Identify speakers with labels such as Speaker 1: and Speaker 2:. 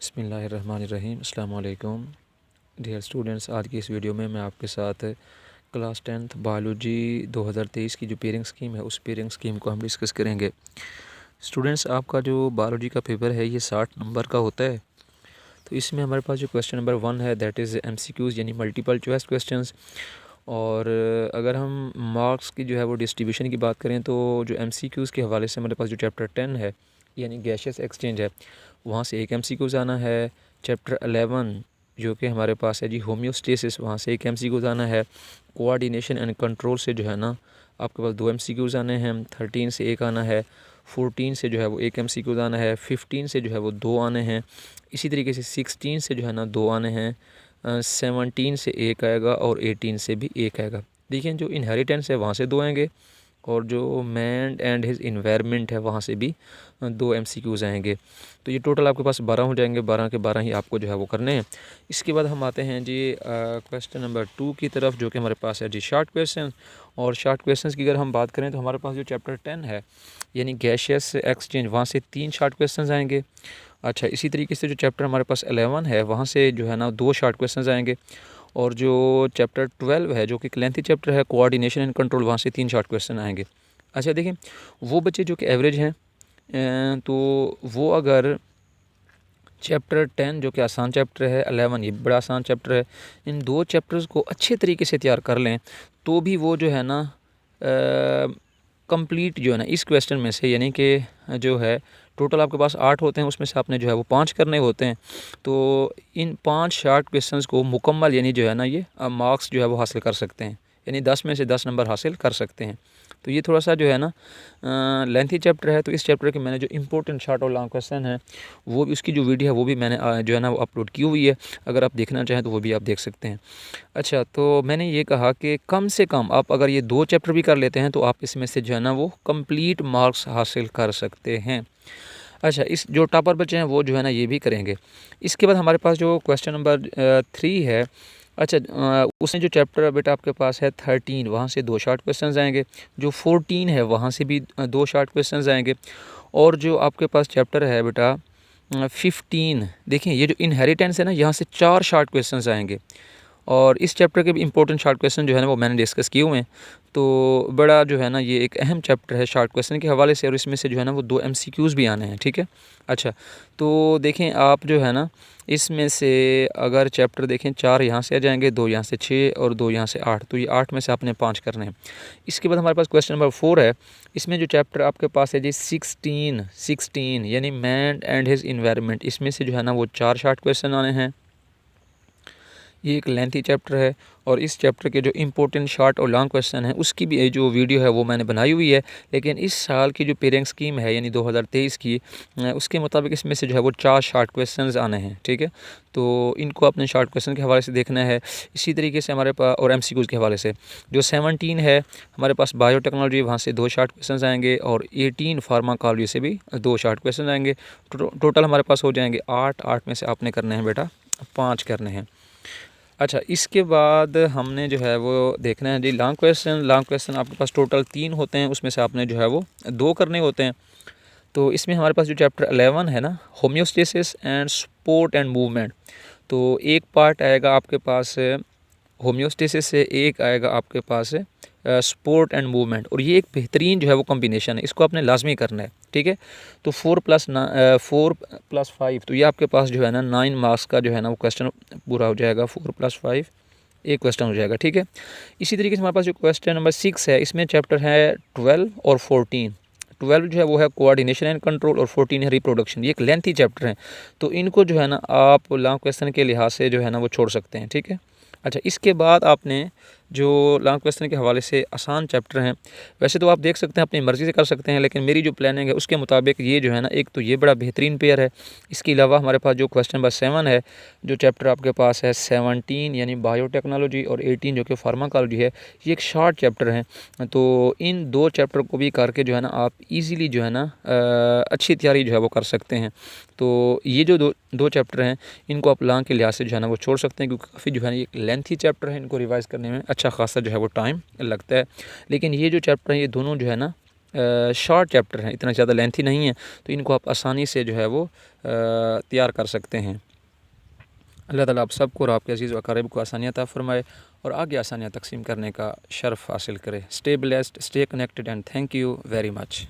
Speaker 1: बिस्मिल्लाहिर्रहमानिर्रहीम। अस्सलाम वालेकुम डियर स्टूडेंट्स। आज की इस वीडियो में मैं आपके साथ क्लास 10th बायोलॉजी 2023 की जो पेयरिंग स्कीम है उस पेयरिंग स्कीम को हम डिस्कस करेंगे। स्टूडेंट्स, आपका जो बायोलॉजी का पेपर है ये 60 नंबर का होता है। तो इसमें हमारे पास जो क्वेश्चन नंबर 1 है दैट इज़ MCQs यानी मल्टीपल चॉइस क्वेश्चंस। और अगर हम मार्क्स की जो है वो डिस्ट्रीब्यूशन की बात करें तो जो MCQs के हवाले से हमारे पास जो चैप्टर 10 है यानी गैशियस एक्सचेंज है वहाँ से एक MCQs आना है। चैप्टर 11 जो कि हमारे पास है जी होम्योस्टेसिस, वहाँ से एक MCQs आना है। कोऑर्डिनेशन एंड कंट्रोल से जो है ना आपके पास 2 MCQs आने हैं। 13 से एक आना है। 14 से जो है वो एक MCQs आना है। 15 से जो है वो 2 आने हैं। इसी तरीके से 16 से जो है ना 2 आने हैं। 17 से एक आएगा और 18 से भी एक आएगा। देखिए, जो इनहेरिटेंस है वहाँ से 2 आएंगे और जो मैन एंड हिज इन्वायरमेंट है वहाँ से भी 2 MCQs आएंगे। तो ये टोटल आपके पास 12 हो जाएंगे। 12 के 12 ही आपको जो है वो करने हैं। इसके बाद हम आते हैं जी क्वेश्चन नंबर 2 की तरफ, जो कि हमारे पास है जी शॉर्ट क्वेश्चन। और शॉर्ट क्वेश्चन की अगर हम बात करें तो हमारे पास जो चैप्टर 10 है यानी गैशियस एक्सचेंज वहाँ से 3 शॉर्ट क्वेश्चन आएंगे। अच्छा, इसी तरीके से जो चैप्टर हमारे पास 11 है वहाँ से जो है ना 2 शॉर्ट क्वेश्चन आएंगे। और जो चैप्टर 12 है जो कि लेंथी चैप्टर है कोऑर्डिनेशन एंड कंट्रोल, वहाँ से 3 शॉर्ट क्वेश्चन आएंगे। अच्छा देखिए, वो बच्चे जो कि एवरेज हैं तो वो अगर चैप्टर 10 जो कि आसान चैप्टर है, 11 ये बड़ा आसान चैप्टर है, इन 2 चैप्टर्स को अच्छे तरीके से तैयार कर लें तो भी वो जो है ना कंप्लीट जो है ना इस क्वेश्चन में से यानी कि जो है टोटल आपके पास 8 होते हैं, उसमें से आपने जो है वो 5 करने होते हैं। तो इन 5 शॉर्ट क्वेश्चंस को मुकम्मल यानी जो है ना ये मार्क्स जो है वो हासिल कर सकते हैं, यानी 10 में से 10 नंबर हासिल कर सकते हैं। तो ये थोड़ा सा जो है ना लेंथी चैप्टर है। तो इस चैप्टर के मैंने जो इंपॉर्टेंट शॉर्ट और लॉन्ग क्वेश्चन है वो भी उसकी जो वीडियो है वो भी मैंने जो है ना वो अपलोड की हुई है। अगर आप देखना चाहें तो वो भी आप देख सकते हैं। अच्छा, तो मैंने ये कहा कि कम से कम आप अगर ये 2 चैप्टर भी कर लेते हैं तो आप इसमें से जो है ना वो कंप्लीट मार्क्स हासिल कर सकते हैं। अच्छा, इस जो टॉपर बच्चे हैं वो जो है ना ये भी करेंगे। इसके बाद हमारे पास जो क्वेश्चन नंबर 3 है। अच्छा, उसने जो चैप्टर बेटा आपके पास है 13, वहाँ से 2 शॉर्ट क्वेश्चंस आएंगे। जो 14 है वहाँ से भी 2 शॉर्ट क्वेश्चंस आएंगे। और जो आपके पास चैप्टर है बेटा 15, देखिए ये जो इनहेरिटेंस है ना यहाँ से 4 शॉर्ट क्वेश्चंस आएंगे। और इस चैप्टर के भी इंपॉर्टेंट शॉर्ट क्वेश्चन जो है ना वो मैंने डिस्कस किए हुए हैं। तो बड़ा जो है ना ये एक अहम चैप्टर है शॉर्ट क्वेश्चन के हवाले से, और इसमें से जो है ना वो 2 MCQs भी आने हैं। ठीक है। अच्छा, तो देखें आप जो है ना इसमें से अगर चैप्टर देखें 4 यहाँ से आ जाएंगे, 2 यहाँ से 6 और 2 यहाँ से 8, तो ये 8 में से आपने 5 करने हैं। इसके बाद हमारे पास क्वेश्चन नंबर 4 है। इसमें जो चैप्टर आपके पास है जी 16 यानी मैन एंड हिज इन्वायरमेंट, इसमें से जो है ना वो 4 शॉर्ट क्वेश्चन आने हैं। ये एक लेंथी चैप्टर है और इस चैप्टर के जो इंपॉर्टेंट शॉर्ट और लॉन्ग क्वेश्चन है उसकी भी जो वीडियो है वो मैंने बनाई हुई है। लेकिन इस साल की जो पेयरिंग स्कीम है यानी 2023 की, उसके मुताबिक इसमें से जो है वो 4 शॉर्ट क्वेश्चंस आने हैं। ठीक है, तो इनको अपने शॉर्ट क्वेश्चन के हवाले से देखना है। इसी तरीके से हमारे पास और MCQs के हवाले से जो 17 है हमारे पास बायोटेक्नोलॉजी, वहाँ से 2 शॉर्ट क्वेश्चन आएंगे। और 18 फार्माकोलॉजी से भी 2 शॉर्ट क्वेश्चन आएंगे। टोटल हमारे पास हो जाएंगे 8 में से आपने करने हैं बेटा 5 करने हैं। अच्छा, इसके बाद हमने जो है वो देखना है जी लॉन्ग क्वेश्चन। लॉन्ग क्वेश्चन आपके पास टोटल 3 होते हैं, उसमें से आपने जो है वो 2 करने होते हैं। तो इसमें हमारे पास जो चैप्टर 11 है ना homeostasis and sport and movement, तो एक पार्ट आएगा आपके पास होम्योस्टेसिस से, एक आएगा आपके पास स्पोर्ट एंड मूवमेंट। और ये एक बेहतरीन जो है वो कॉम्बिनेशन है, इसको आपने लाजमी करना है। ठीक है, तो 4+5, तो ये आपके पास जो है ना 9 मार्क्स का जो है ना वो क्वेश्चन पूरा हो जाएगा। 4+5 एक क्वेश्चन हो जाएगा। ठीक है, इसी तरीके से हमारे पास जो क्वेश्चन नंबर 6 है इसमें चैप्टर है 12 और 14। 12 जो है वो है कोऑर्डिनेशन एंड कंट्रोल और 14 है रिप्रोडक्शन। ये एक लेंथी चैप्टर है, तो इनको जो है ना आप लॉन्ग क्वेश्चन के लिहाज से जो है ना वो छोड़ सकते हैं। ठीक है। अच्छा, इसके बाद आपने जो लॉन्ग क्वेश्चन के हवाले से आसान चैप्टर हैं, वैसे तो आप देख सकते हैं अपनी मर्ज़ी से कर सकते हैं, लेकिन मेरी जो प्लानिंग है उसके मुताबिक ये जो है ना एक तो ये बड़ा बेहतरीन पेयर है। इसके अलावा हमारे पास जो क्वेश्चन नंबर 7 है, जो चैप्टर आपके पास है 17 यानी बायोटेक्नोलॉजी और 18 जो कि फार्माकोलॉजी है, ये एक शॉर्ट चैप्टर हैं। तो इन 2 चैप्टर को भी करके जो है ना आप ईज़िली जो है ना अच्छी तैयारी जो है वो कर सकते हैं। तो ये जो दो चैप्टर हैं इनको आप लॉन्ग के लिहाज से जो है ना वो छोड़ सकते हैं, क्योंकि काफ़ी जो है ना एक लेंथी चैप्टर है, इनको रिवाइज़ करने में अच्छा खासा जो है वो टाइम लगता है। लेकिन ये जो चैप्टर हैं ये दोनों जो है ना शॉर्ट चैप्टर हैं, इतना ज़्यादा लेंथी नहीं है, तो इनको आप आसानी से जो है वो तैयार कर सकते हैं। अल्लाह ताला आप सबको और आपके अजीज़ व अक़ारिब को आसानियाँ अता फ़रमाए और आगे आसानियाँ तकसीम करने का शर्फ़ हासिल करे। Stay blessed, stay connected and thank you very much.